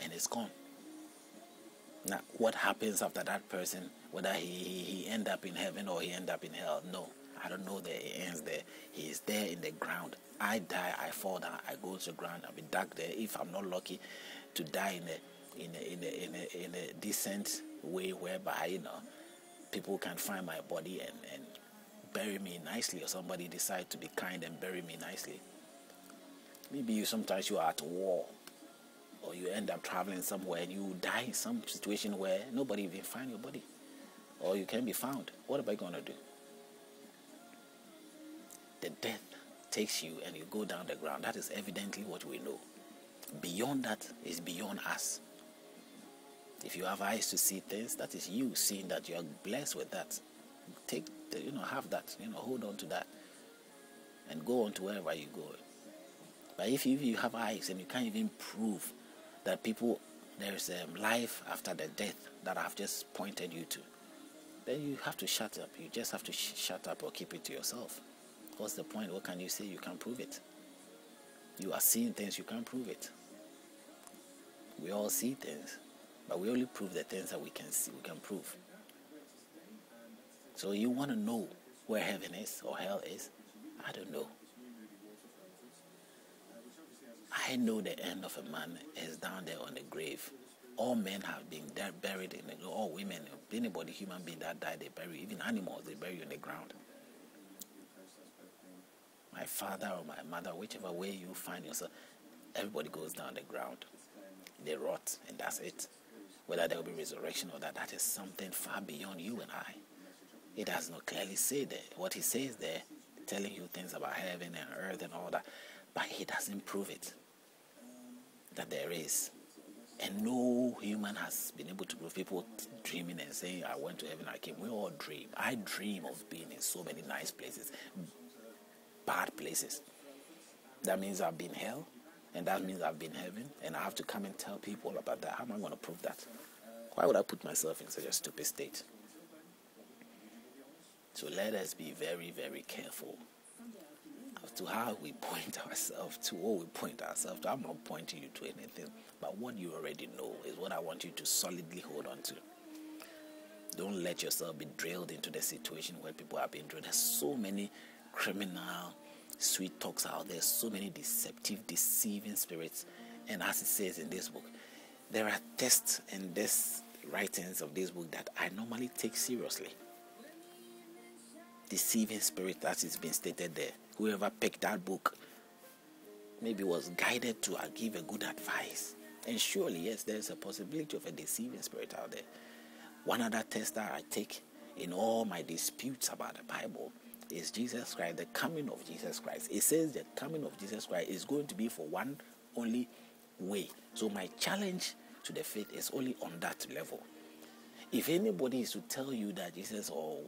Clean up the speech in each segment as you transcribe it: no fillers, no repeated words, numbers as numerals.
and it's gone. Now, what happens after that person, whether he end up in heaven or he end up in hell, no, I don't know that it ends there. He is there in the ground. I die, I fall down, I go to the ground, I'll be dark there. If I'm not lucky to die in a decent way whereby people can find my body and bury me nicely, or somebody decide to be kind and bury me nicely. Maybe sometimes you are at war, or you end up traveling somewhere and you die in some situation where nobody even find your body, or you can't be found. What am I going to do? The death takes you and you go down the ground. That is evidently what we know. Beyond that is beyond us. If you have eyes to see things, that is you seeing that you are blessed with that. Have that, hold on to that and go on to wherever you go. But if you have eyes and you can't even prove that there's life after the death that I've just pointed you to, then you have to shut up. You just have to shut up or keep it to yourself. What's the point? What can you say? You can't prove it. You are seeing things, you can't prove it. We all see things, but we only prove the things that we can see, we can prove. So you want to know where heaven is or hell is? I don't know. I know the end of a man is down there on the grave. All men have been buried in the, all women, anybody, human being that died, they bury. Even animals, they bury in the ground. My father or my mother, whichever way you find yourself, everybody goes down the ground. They rot, and that's it. Whether there will be resurrection or that is something far beyond you and I. It does not clearly say there. What he says there, telling you things about heaven and earth and all that, but he doesn't prove it, that there is. And no human has been able to prove. People dreaming and saying, I went to heaven, I came. We all dream. I dream of being in so many nice places, bad places. That means I've been hell, and that means I've been heaven, and I have to come and tell people about that. How am I going to prove that? Why would I put myself in such a stupid state? So let us be very, very careful as to how we point ourselves to, what we point ourselves to. I'm not pointing you to anything, but what you already know is what I want you to solidly hold on to. Don't let yourself be drilled into the situation where people are being drilled. There's so many criminal sweet talks out there, so many deceptive, deceiving spirits. And as it says in this book, there are tests in this writings of this book that I normally take seriously. Deceiving spirit, that is being stated there. Whoever picked that book maybe was guided to give a good advice. And surely, yes, there's a possibility of a deceiving spirit out there. One other test that I take in all my disputes about the Bible is Jesus Christ, the coming of Jesus Christ. It says the coming of Jesus Christ is going to be for one only way. So my challenge to the faith is only on that level. If anybody is to tell you that Jesus or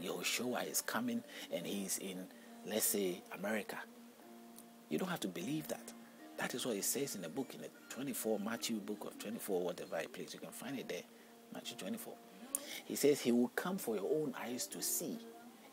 Yahushua is coming and he's in, let's say, America, you don't have to believe that. That is what it says in the book, in the 24, Matthew book of 24, whatever place. You can find it there, Matthew 24. He says he will come for your own eyes to see.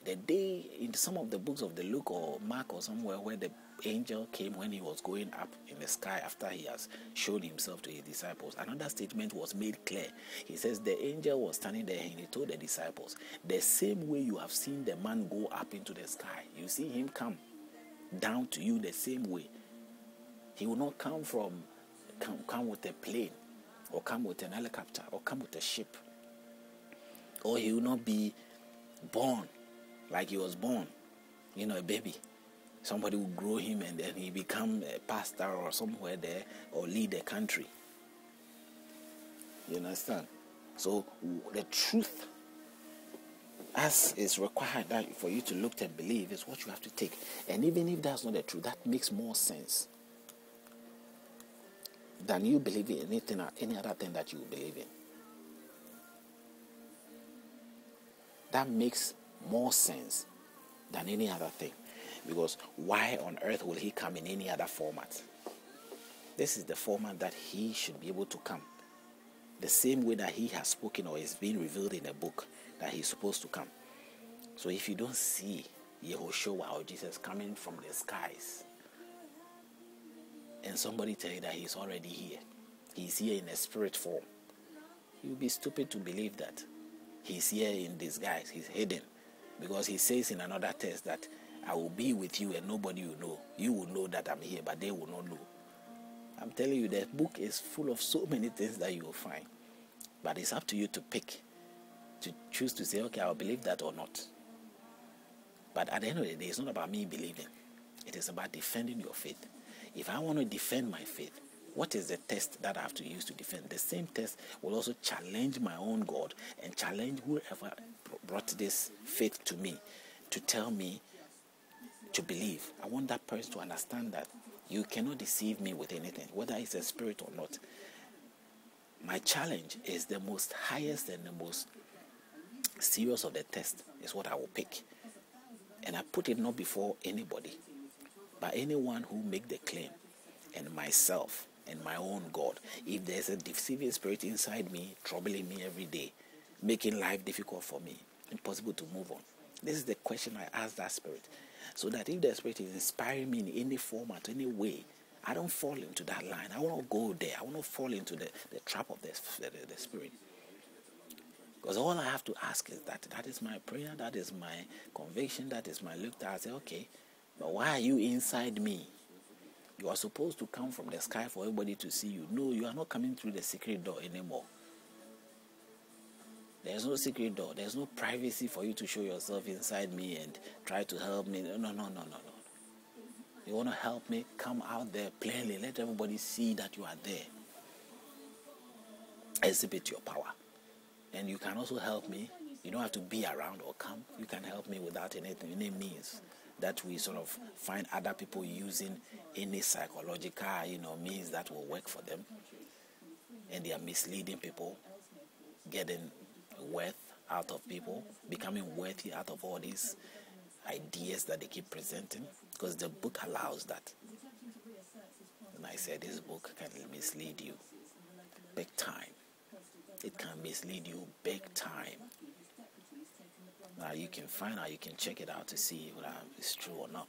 The day in some of the books of the Luke or Mark or somewhere where the angel came when he was going up in the sky after he has shown himself to his disciples, another statement was made clear. He says the angel was standing there and he told the disciples, the same way you have seen the man go up into the sky, you see him come down to you the same way. He will not come with a plane, or come with an helicopter, or come with a ship, or he will not be born like he was born, a baby. Somebody will grow him and then he become a pastor or somewhere there, or lead a country. You understand? So the truth, as is required that for you to look and believe, is what you have to take. And even if that's not the truth, that makes more sense than you believe in any other thing that you believe in. That makes more sense than any other thing. Because why on earth will he come in any other format? This is the format that he should be able to come. The same way that he has spoken or is being revealed in the book that he's supposed to come. So if you don't see Yahushua or Jesus coming from the skies, and somebody tell you that he's already here, He's here in a spirit form. You'll be stupid to believe that he's here in disguise. He's hidden. Because he says in another text that I will be with you and nobody will know. You will know that I'm here, but they will not know. I'm telling you, the book is full of so many things that you will find. But it's up to you to pick, to choose to say, okay, I'll believe that or not. But at the end of the day, it's not about me believing. It is about defending your faith. If I want to defend my faith, what is the test that I have to use to defend? The same test will also challenge my own God and challenge whoever brought this faith to me to tell me to believe. I want that person to understand that you cannot deceive me with anything, whether it's a spirit or not. My challenge is the most highest and the most serious of the test is what I will pick. And I put it not before anybody, but anyone who make the claim, and myself and my own God. If there's a deceiving spirit inside me, troubling me every day, making life difficult for me, impossible to move on. This is the question I ask that spirit. So that if the spirit is inspiring me in any format, any way, I don't fall into that line. I want to go there. I want to fall into the trap of the spirit. Because all I have to ask is that is my prayer, that is my conviction, that is my look. I say, okay, but why are you inside me? You are supposed to come from the sky for everybody to see you. No, you are not coming through the secret door anymore. There's no secret door. There's no privacy for you to show yourself inside me and try to help me. No. You want to help me? Come out there plainly. Let everybody see that you are there. Exhibit your power. And you can also help me. You don't have to be around or come. You can help me without anything, any means that we sort of find other people using any psychological, means that will work for them. And they are misleading people, getting worth out of people, becoming worthy out of all these ideas that they keep presenting, because the book allows that. And I said this book can mislead you big time. It can mislead you big time. Now you can find out, you can check it out to see whether it's true or not.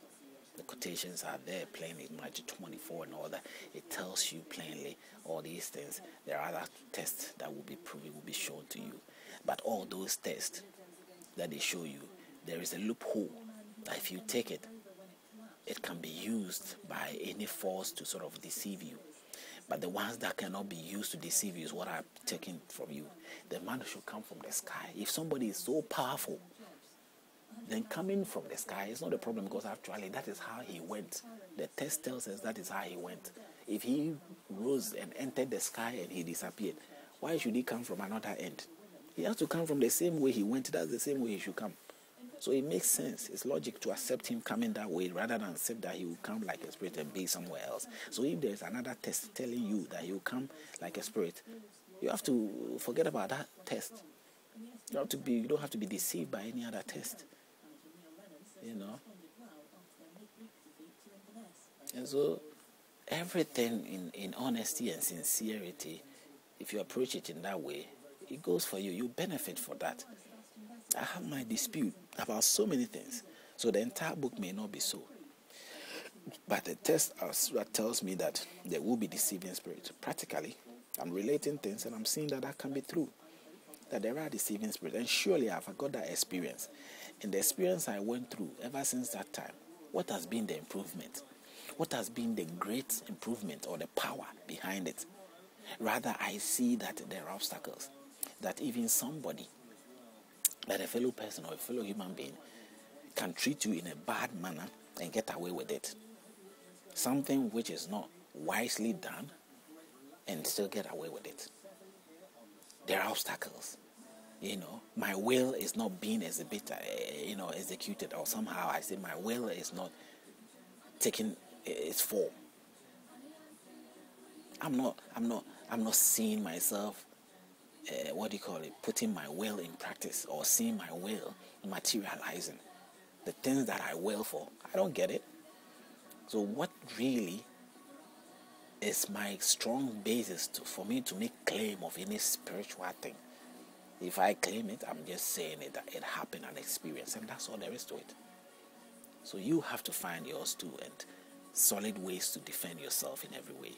The quotations are there plainly, Matthew 24 and all that. It tells you plainly all these things. There are other tests that will be proven, will be shown to you. But all those tests that they show you, there is a loophole that if you take it, it can be used by any force to sort of deceive you. But the ones that cannot be used to deceive you is what I'm taking from you. The man should come from the sky. If somebody is so powerful, then coming from the sky is not a problem, because actually that is how he went. The text tells us that is how he went. If he rose and entered the sky and he disappeared, why should he come from another end? He has to come from the same way he went. That's the same way he should come. So it makes sense. It's logic to accept him coming that way rather than accept that he will come like a spirit and be somewhere else. So if there's another test telling you that he will come like a spirit, you have to forget about that test. You don't have to be deceived by any other test. And so everything in honesty and sincerity, if you approach it in that way, it goes for you. You benefit for that. I have my dispute about so many things. So the entire book may not be so. But the test tells me that there will be deceiving spirits. Practically, I'm relating things and I'm seeing that can be true. That there are deceiving spirits. And surely I've got that experience. And the experience I went through ever since that time, what has been the improvement? What has been the great improvement or the power behind it? Rather, I see that there are obstacles. That even somebody, that a fellow person or a fellow human being can treat you in a bad manner and get away with it. Something which is not wisely done and still get away with it. There are obstacles. My will is not being executed, or somehow I say my will is not taking its form. I'm not seeing myself putting my will in practice or seeing my will materializing. The things that I will for, I don't get it. So what really is my strong basis for me to make claim of any spiritual thing? If I claim it, I'm just saying it, that it happened, an experience, and that's all there is to it. So you have to find yours too, and solid ways to defend yourself in every way.